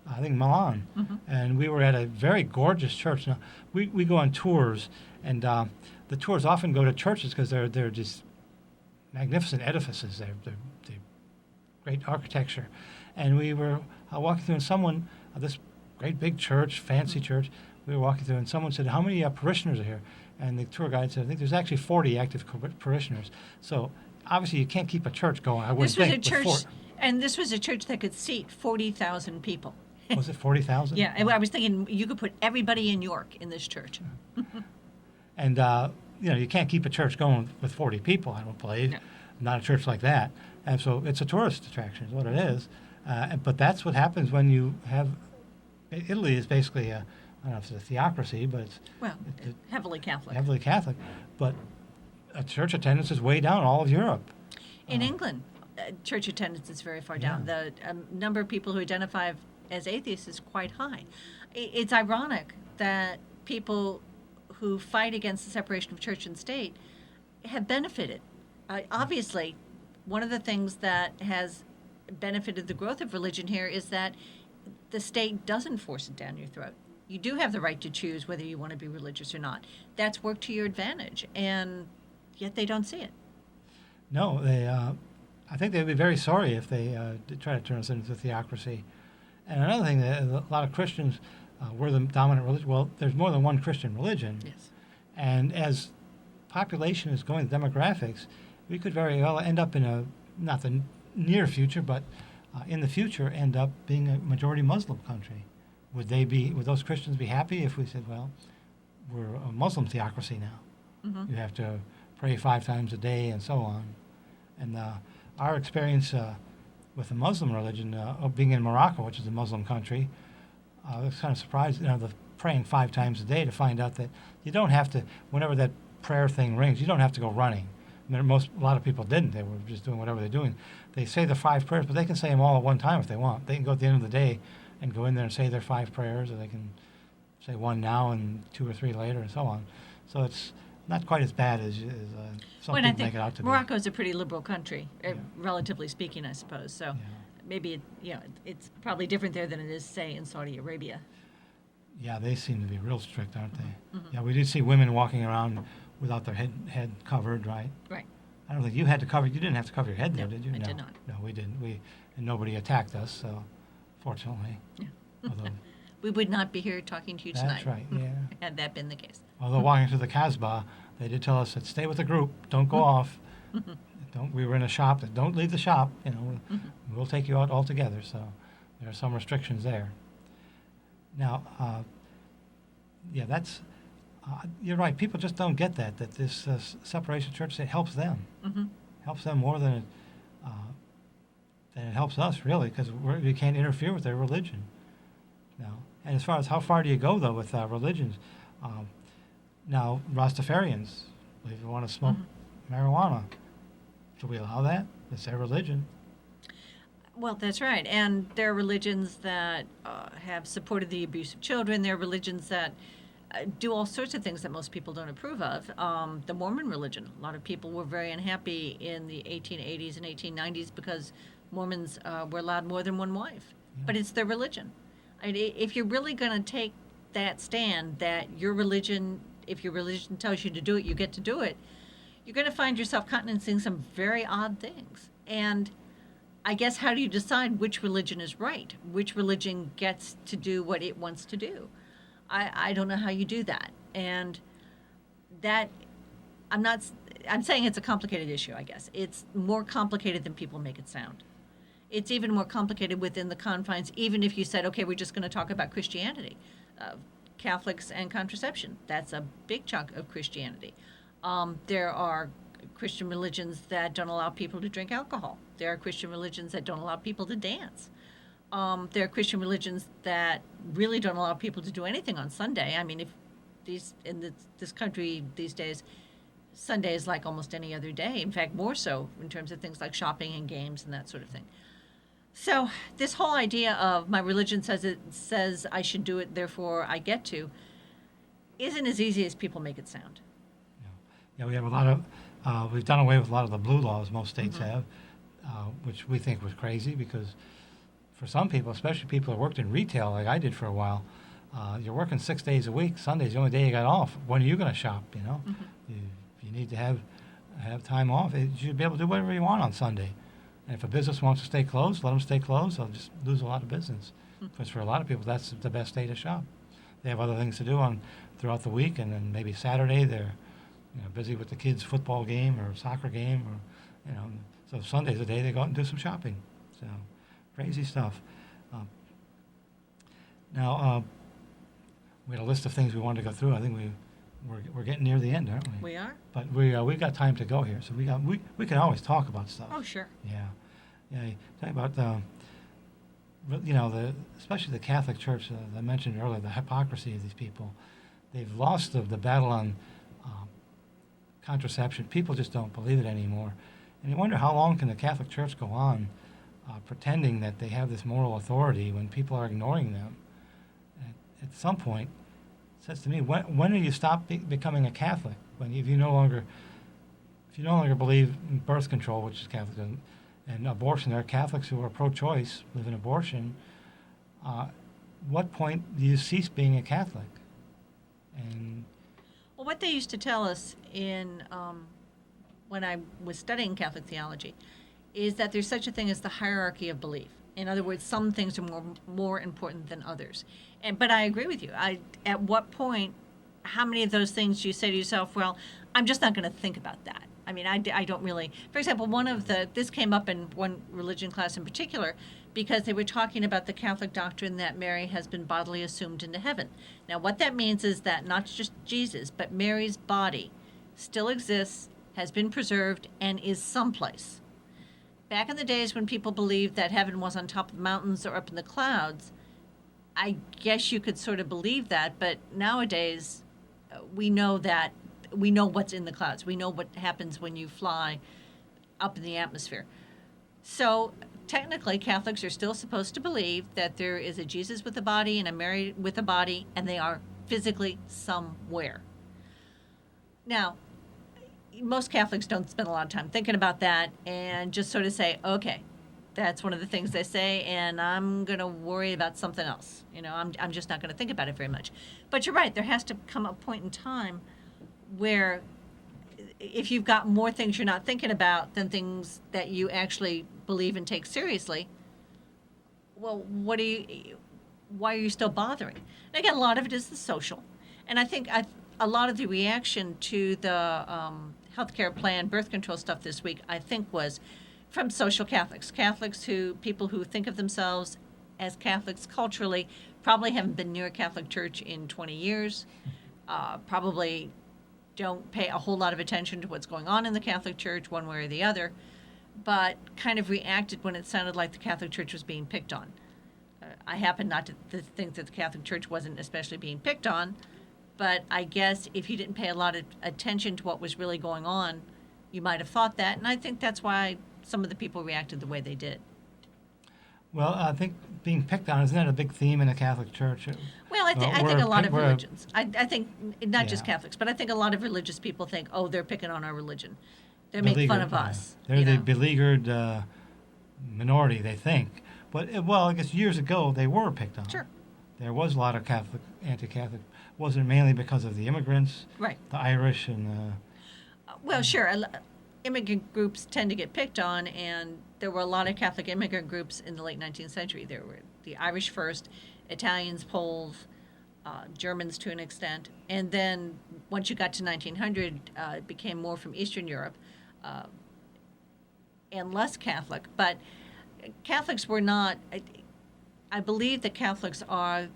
I think Milan, and we were at a very gorgeous church. Now, we go on tours, and the tours often go to churches because they're just magnificent edifices. They're great architecture. And we were walking through, and someone, this great big church, fancy church, we were walking through, and someone said, how many parishioners are here? And the tour guide said, I think there's actually 40 active parishioners. So obviously you can't keep a church going. I wouldn't think. And this was a church that could seat 40,000 people. Was it 40,000? Yeah, I was thinking you could put everybody in York in this church. And, you can't keep a church going with 40 people, I don't believe. No. Not a church like that. And so it's a tourist attraction is what it is. But that's what happens when you have, Italy is basically, I don't know if it's a theocracy, but it's heavily Catholic. Heavily Catholic. But church attendance is way down all of Europe. In England, church attendance is very far down. The number of people who identify as atheists is quite high. It's ironic that people who fight against the separation of church and state have benefited. Obviously, one of the things that has benefited the growth of religion here is that the state doesn't force it down your throat. You do have the right to choose whether you want to be religious or not. That's worked to your advantage, and yet they don't see it. No, I think they'd be very sorry if they did try to turn us into a theocracy. And another thing, that a lot of Christians were the dominant religion. Well, there's more than one Christian religion. Yes. And as population is going, demographics, we could very well end up in not the near future, but in the future end up being a majority Muslim country. Would those Christians be happy if we said, well, we're a Muslim theocracy now? Mm-hmm. You have to pray 5 times a day and so on. And our experience with the Muslim religion, of being in Morocco, which is a Muslim country, I was kind of surprised, the praying 5 times a day, to find out that you don't have to, whenever that prayer thing rings, you don't have to go running. I mean, a lot of people didn't. They were just doing whatever they're doing. They say the 5 prayers, but they can say them all at one time if they want. They can go at the end of the day and go in there and say their 5 prayers, or they can say one now and 2 or 3 later and so on. So it's not quite as bad as some people make it out to be. Morocco is a pretty liberal country, relatively speaking, I suppose. So Yeah. maybe it's probably different there than it is, say, in Saudi Arabia. Yeah, they seem to be real strict, aren't they? Mm-hmm. Yeah, we did see women walking around without their head covered, right? Right. I don't think you had to cover. You didn't have to cover your head there, No, did you? I did not. No, we didn't. And nobody attacked us, so fortunately. Yeah. Although, We would not be here talking to you tonight. that's right. Yeah. Had that been the case. Although walking through the Casbah, they did tell us that stay with the group, don't go off. We were in a shop. That don't leave the shop. We'll take you out altogether. So there are some restrictions there. Now, that's. You're right. People just don't get that this separation church, it helps them. Mm-hmm. Helps them more than it helps us, really, because we can't interfere with their religion. Now, and as far as how far do you go, though, with religions? Now, Rastafarians, if you want to smoke marijuana, do we allow that? It's their religion. Well, that's right. And there are religions that have supported the abuse of children. There are religions that do all sorts of things that most people don't approve of. The Mormon religion, a lot of people were very unhappy in the 1880s and 1890s because Mormons were allowed more than one wife. Yeah. But it's their religion. If you're really going to take that stand that if your religion tells you to do it, you get to do it, you're going to find yourself countenancing some very odd things. And I guess, how do you decide which religion is right? Which religion gets to do what it wants to do? I don't know how you do that. And that, I'm saying it's a complicated issue, I guess. It's more complicated than people make it sound. It's even more complicated within the confines, even if you said, okay, we're just going to talk about Christianity. Catholics and contraception, that's a big chunk of Christianity. There are Christian religions that don't allow people to drink alcohol. There are Christian religions that don't allow people to dance. There are Christian religions that really don't allow people to do anything on Sunday. I mean, this country these days, Sunday is like almost any other day. In fact, more so in terms of things like shopping and games and that sort of thing. So this whole idea of my religion says I should do it, therefore I get to, isn't as easy as people make it sound. Yeah, we have a lot of, we've done away with a lot of the blue laws most states have, which we think was crazy because for some people, especially people who worked in retail like I did for a while, you're working 6 days a week. Sunday's the only day you got off. When are you going to shop, You need to have time off. You should be able to do whatever you want on Sunday. And if a business wants to stay closed, let them stay closed. They'll just lose a lot of business. Because for a lot of people, that's the best day to shop. They have other things to do throughout the week, and then maybe Saturday they're busy with the kids' football game or soccer game, or so Sunday's the day they go out and do some shopping. So crazy stuff. Now we had a list of things we wanted to go through. I think we're getting near the end, aren't we? We are? But we've got time to go here, so we can always talk about stuff. Oh, sure. Yeah. Talk about especially the Catholic Church. I mentioned earlier the hypocrisy of these people. They've lost the battle on contraception. People just don't believe it anymore, and you wonder how long can the Catholic Church go on pretending that they have this moral authority when people are ignoring them. At some point, it says to me, when do you stop becoming a Catholic? If you no longer believe in birth control, which is Catholicism, and abortion, there are Catholics who are pro-choice, live in abortion. What point do you cease being a Catholic? And well, what they used to tell us when I was studying Catholic theology is that there's such a thing as the hierarchy of belief. In other words, some things are more important than others. But I agree with you. At what point, how many of those things do you say to yourself, well, I'm just not going to think about that? I mean, I don't really. For example, this came up in one religion class in particular because they were talking about the Catholic doctrine that Mary has been bodily assumed into heaven. Now, what that means is that not just Jesus, but Mary's body still exists, has been preserved, and is someplace. Back in the days when people believed that heaven was on top of mountains or up in the clouds, I guess you could sort of believe that, but nowadays we know what's in the clouds. We know what happens when you fly up in the atmosphere. So technically, Catholics are still supposed to believe that there is a Jesus with a body and a Mary with a body, and they are physically somewhere. Now, most Catholics don't spend a lot of time thinking about that and just sort of say, okay, that's one of the things they say, and I'm going to worry about something else. I'm just not going to think about it very much. But you're right, there has to come a point in time where if you've got more things you're not thinking about than things that you actually believe and take seriously, well, why are you still bothering? And again, a lot of it is the social. And I think a lot of the reaction to the healthcare plan, birth control stuff this week, I think was from social Catholics. People who think of themselves as Catholics culturally, probably haven't been near a Catholic church in 20 years, probably don't pay a whole lot of attention to what's going on in the Catholic Church one way or the other, but kind of reacted when it sounded like the Catholic Church was being picked on. I happen not to think that the Catholic Church wasn't especially being picked on, but I guess if you didn't pay a lot of attention to what was really going on, you might have thought that, and I think that's why some of the people reacted the way they did. Well, I think being picked on, isn't that a big theme in the Catholic Church? Well, I think a lot of religions. I think not just Yeah. Catholics, but I think a lot of religious people think, oh, they're picking on our religion. They make fun of us. They're the beleaguered minority, they think. But, I guess years ago, they were picked on. Sure. There was a lot of anti-Catholic. Wasn't mainly because of the immigrants, Right. the Irish and Well, sure. Immigrant groups tend to get picked on, and there were a lot of Catholic immigrant groups in the late 19th century. There were the Irish first, Italians, Poles, Germans to an extent, and then once you got to 1900, it became more from Eastern Europe and less Catholic. But Catholics were not. I believe that Catholics are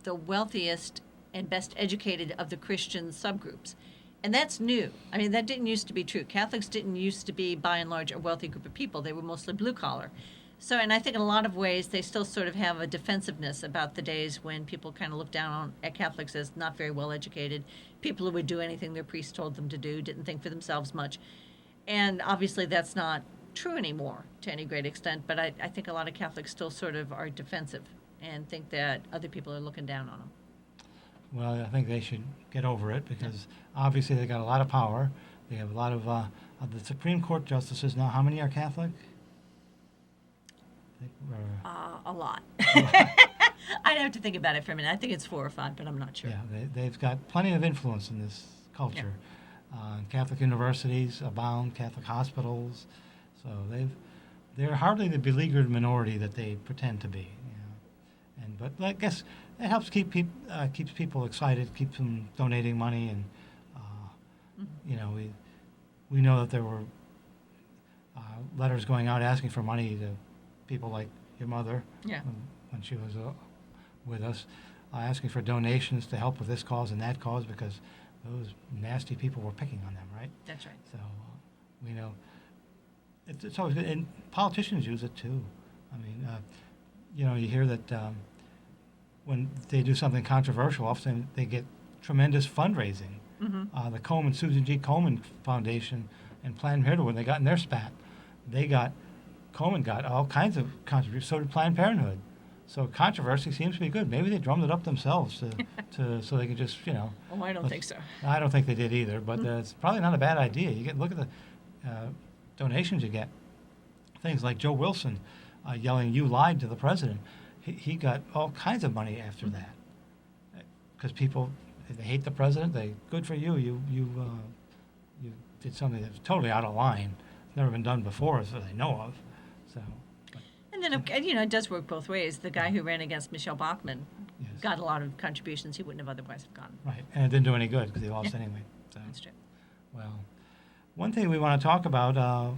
the wealthiest and best educated of the Christian subgroups. And that's new. I mean, that didn't used to be true. Catholics didn't used to be, by and large, a wealthy group of people. They were mostly blue collar. So, and I think in a lot of ways, they still sort of have a defensiveness about the days when people kind of looked down at Catholics as not very well educated, people who would do anything their priest told them to do, didn't think for themselves much. And obviously that's not true anymore to any great extent, but I think a lot of Catholics still sort of are defensive and think that other people are looking down on them. Well, I think they should get over it because obviously they got a lot of power. They have a lot of the Supreme Court justices now. How many are Catholic? I think A lot. I'd have to think about it for a minute. I think it's 4 or 5, but I'm not sure. Yeah, they've got plenty of influence in this culture. Yeah. Catholic universities abound, Catholic hospitals. So they're hardly the beleaguered minority that they pretend to be. But I guess it helps keeps people excited, keeps them donating money, and we know that there were letters going out asking for money to people like your mother when she was with us, asking for donations to help with this cause and that cause because those nasty people were picking on them, right? That's right. So we know it's always good, and politicians use it too. I mean, you hear that. When they do something controversial, often they get tremendous fundraising. Mm-hmm. The Susan G. Komen Foundation and Planned Parenthood, when they got in their spat, Komen got all kinds of contributions. So did Planned Parenthood. So controversy seems to be good. Maybe they drummed it up themselves so they could just Oh, I don't think so. I don't think they did either. But it's probably not a bad idea. Look at the donations you get. Things like Joe Wilson yelling, "You lied to the president." He got all kinds of money after that because people, they hate the president. Good for you. You did something that's totally out of line. It's never been done before, as I know of. So, but, And then, it does work both ways. The guy who ran against Michelle Bachmann yes. got a lot of contributions he wouldn't have otherwise have gotten. Right, and it didn't do any good because he lost anyway. So, That's true. well, one thing we want to talk about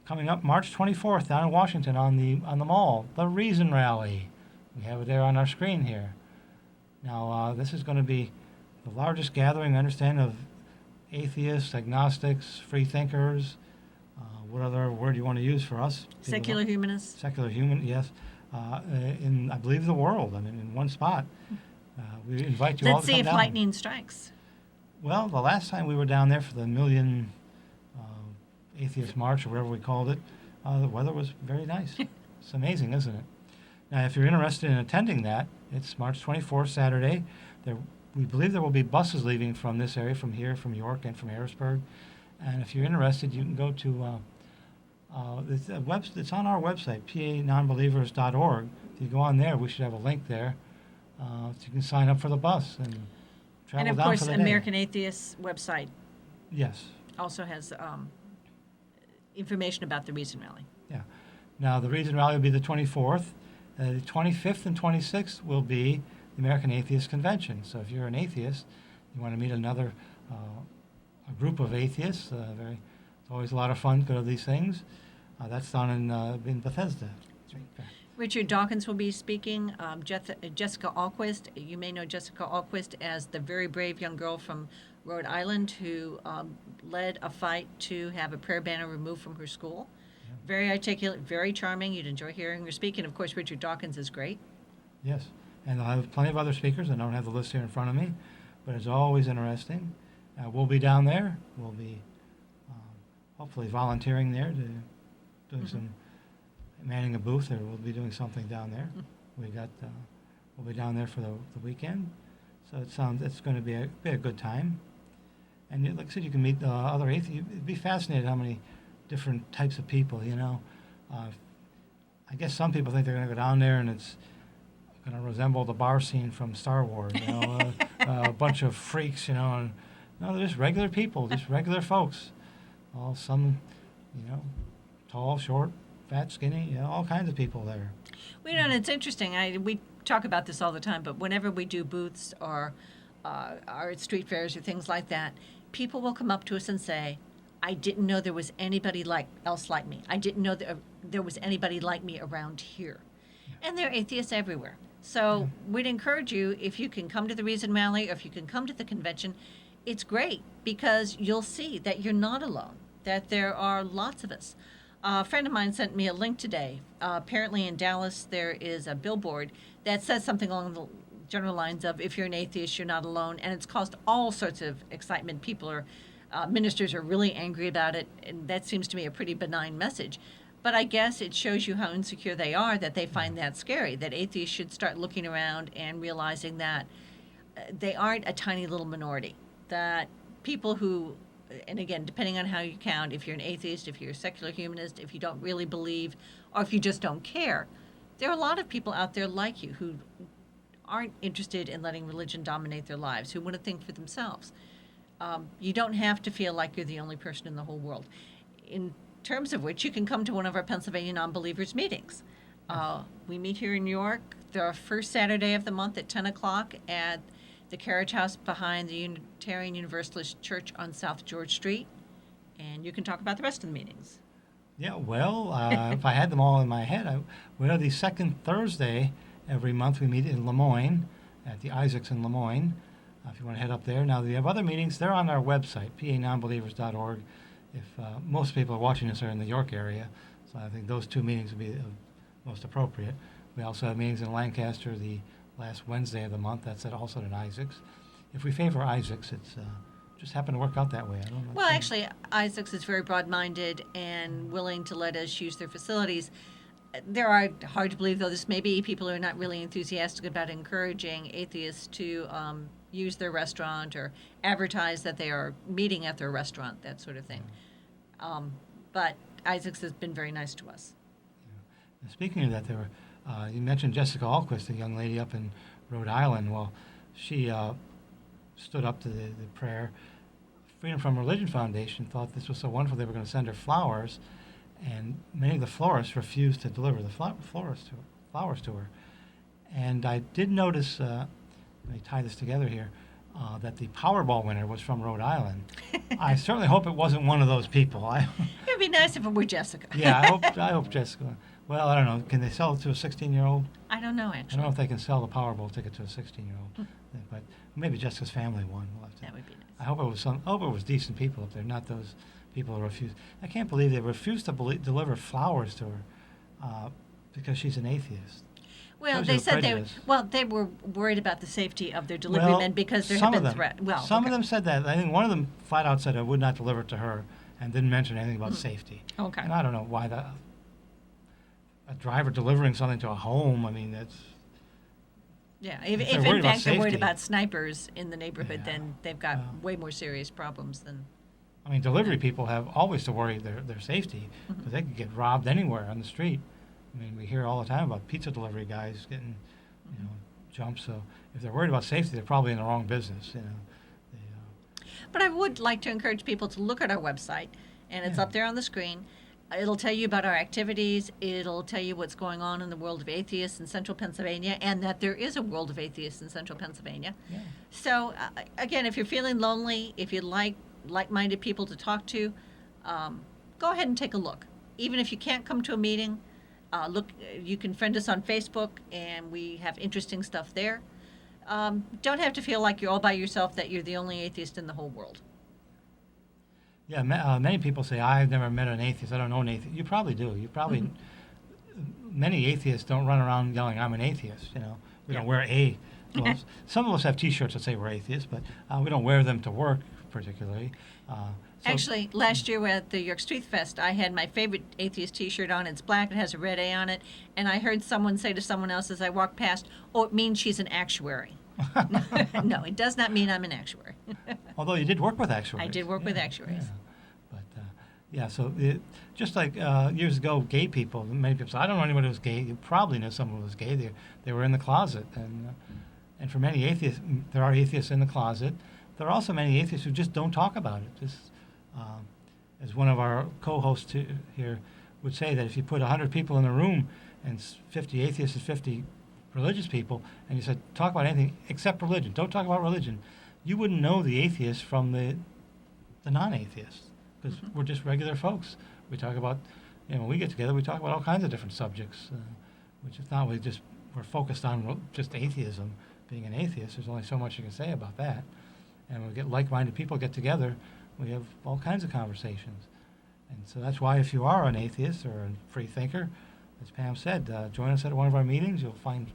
coming up March 24th down in Washington on the Mall, the Reason Rally. We have it there on our screen here. Now, this is going to be the largest gathering, I understand, of atheists, agnostics, free thinkers. What other word do you want to use for us? Secular humanists. Secular human, yes. In, I believe, the world. I mean, in one spot. We invite you all Let's to see come if down. lightning strikes. Well, the last time we were down there for the Million Atheist March, or whatever we called it, the weather was very nice. It's amazing, isn't it? Now, if you're interested in attending that, it's March 24th, Saturday. We believe there will be buses leaving from this area, from here, from York, and from Harrisburg. And if you're interested, you can go to it's on our website, panonbelievers.org. If you go on there, we should have a link there. So you can sign up for the bus and travel And of down course, for the American day. Atheists website Yes. also has information about the Reason Rally. Yeah. Now, the Reason Rally will be the 24th. The 25th and 26th will be the American Atheist Convention. So if you're an atheist, you want to meet another a group of atheists, it's always a lot of fun to go to these things. That's down in Bethesda. Okay. Richard Dawkins will be speaking. Jessica Alquist, you may know Jessica Alquist as the very brave young girl from Rhode Island who led a fight to have a prayer banner removed from her school. Yeah. Very articulate, very charming. You'd enjoy hearing her speak. And of course, Richard Dawkins is great. Yes. And I'll have plenty of other speakers. I don't have the list here in front of me, but it's always interesting. We'll be down there. We'll be hopefully volunteering there to doing some manning a booth, or we'll be doing something down there. We'll be down there for the weekend, so it's going to be a good time. And like I said, you can meet other atheists. You'd be fascinated how many different types of people. I guess some people think they're going to go down there and it's going to resemble the bar scene from Star Wars. A bunch of freaks. And no, they're just regular people, just regular folks. Some, tall, short, fat, skinny, all kinds of people there. Well, and it's interesting. We talk about this all the time, but whenever we do booths or at street fairs or things like that, people will come up to us and say, I didn't know there was anybody else like me. I didn't know there was anybody like me around here. Yeah. And there are atheists everywhere. So we'd encourage you, if you can come to the Reason Rally or if you can come to the convention, it's great because you'll see that you're not alone, that there are lots of us. A friend of mine sent me a link today. Apparently in Dallas there is a billboard that says something along the general lines of, if you're an atheist, you're not alone, and it's caused all sorts of excitement. Ministers are really angry about it, and that seems to me a pretty benign message. But I guess it shows you how insecure they are, that they find that scary, that atheists should start looking around and realizing that they aren't a tiny little minority, that people who, and again, depending on how you count, if you're an atheist, if you're a secular humanist, if you don't really believe, or if you just don't care, there are a lot of people out there like you who aren't interested in letting religion dominate their lives, who want to think for themselves. You don't have to feel like you're the only person in the whole world. In terms of which, you can come to one of our Pennsylvania Nonbelievers meetings. We meet here in New York the first Saturday of the month at 10 o'clock at the Carriage House behind the Unitarian Universalist Church on South George Street. And you can talk about the rest of the meetings. Yeah, well, if I had them all in my head, the second Thursday every month we meet in Lemoyne at the Isaacs in Lemoyne. If you want to head up there. Now, we have other meetings. They're on our website, panonbelievers.org. If most people are watching us are in the York area, so I think those two meetings would be most appropriate. We also have meetings in Lancaster the last Wednesday of the month. That's also at Isaacs. If we favor Isaacs, it's just happened to work out that way. I don't know. Well, actually, Isaacs is very broad-minded and willing to let us use their facilities. There are, hard to believe, though this may be, people who are not really enthusiastic about encouraging atheists to use their restaurant or advertise that they are meeting at their restaurant, that sort of thing. But Isaacs has been very nice to us. Yeah. Speaking of that, you mentioned Jessica Alquist, a young lady up in Rhode Island. Well, she stood up to the prayer. Freedom from Religion Foundation thought this was so wonderful they were going to send her flowers. and many of the florists refused to deliver the flowers to her. And I did notice, let me tie this together here, that the Powerball winner was from Rhode Island. I certainly hope it wasn't one of those people. It would be nice if it were Jessica. Yeah, I hope Jessica. Well, I don't know. Can they sell it to a 16-year-old? I don't know, I actually. don't know if they can sell the Powerball ticket to a 16-year-old, but maybe Jessica's family won. We'll have to. That would be nice. I hope it was decent people up there, not those people who refused. I can't believe they refused to deliver flowers to her because she's an atheist. Well, Shows they you said prejudice. they were worried about the safety of their delivery men because there had some of been them, threat. Well, some okay. of them said that. I think one of them flat out said I would not deliver it to her and didn't mention anything about safety. Okay. And I don't know why a driver delivering something to a home. I mean, that's. Yeah, If if they're in worried about fact they're worried safety. about snipers in the neighborhood, Yeah. then they've got Well. way more serious problems than. I mean, delivery people have always to worry their safety because they could get robbed anywhere on the street. I mean, we hear all the time about pizza delivery guys getting, jumped. So if they're worried about safety, they're probably in the wrong business. They, But I would like to encourage people to look at our website, and it's Yeah. up there on the screen. It'll tell you about our activities. It'll tell you what's going on in the world of atheists in central Pennsylvania, and that there is a world of atheists in central Pennsylvania. yeah. So, again, if you're feeling lonely, if you'd like like-minded people to talk to, go ahead and take a look. Even if you can't come to a meeting, you can friend us on Facebook, and we have interesting stuff there. Don't have to feel like you're all by yourself, that you're the only atheist in the whole world. Yeah, many people say, I've never met an atheist. I don't know an atheist. You probably do. You probably, many atheists don't run around yelling, I'm an atheist. We don't wear well, some of us have T-shirts that say we're atheists, but we don't wear them to work particularly. Actually, last year at the York Street Fest, I had my favorite atheist T-shirt on. It's black. It has a red A on it. And I heard someone say to someone else as I walked past, "Oh, it means she's an actuary." No, it does not mean I'm an actuary. Although you did work with actuaries. I did work with actuaries. Yeah. But so just like years ago, gay people, many people say, I don't know anybody who's gay. You probably know someone who was gay. They were in the closet. And for many atheists, there are atheists in the closet. There are also many atheists who just don't talk about it. Just, as one of our co-hosts here would say, that if you put 100 people in a room and 50 atheists and 50 religious people, and you said, talk about anything except religion, don't talk about religion, you wouldn't know the atheists from the non-atheists, because we're just regular folks. We talk about, when we get together, we talk about all kinds of different subjects, which if not, we're focused on just atheism, being an atheist. There's only so much you can say about that. And when we get like-minded people get together, we have all kinds of conversations. And so that's why if you are an atheist or a free thinker, as Pam said, join us at one of our meetings. You'll find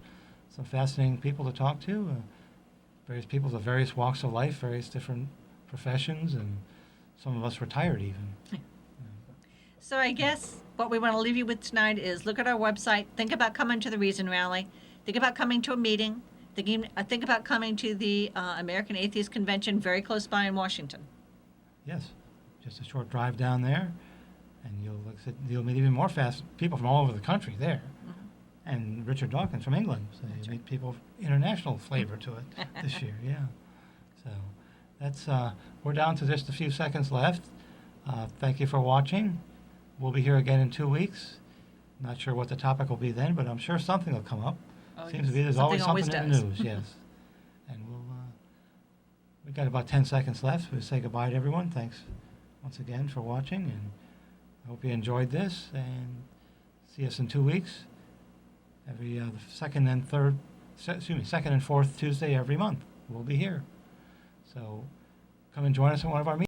some fascinating people to talk to, various people of various walks of life, various different professions, and some of us retired even. So I guess what we want to leave you with tonight is look at our website, think about coming to the Reason Rally, think about coming to a meeting, think about coming to the American Atheist Convention very close by in Washington. Yes, just a short drive down there, and you'll meet even more people from all over the country there. And Richard Dawkins from England, so you meet people, international flavor to it this year, yeah. So that's, we're down to just a few seconds left. Thank you for watching. We'll be here again in 2 weeks. Not sure what the topic will be then, but I'm sure something will come up. Oh, Seems yes. to be there's Something always something in the does. news, yes. And we've got about 10 seconds left. We'll say goodbye to everyone. Thanks once again for watching, and I hope you enjoyed this, and see us in 2 weeks. Every second and fourth Tuesday every month, we'll be here. So come and join us in one of our meetings.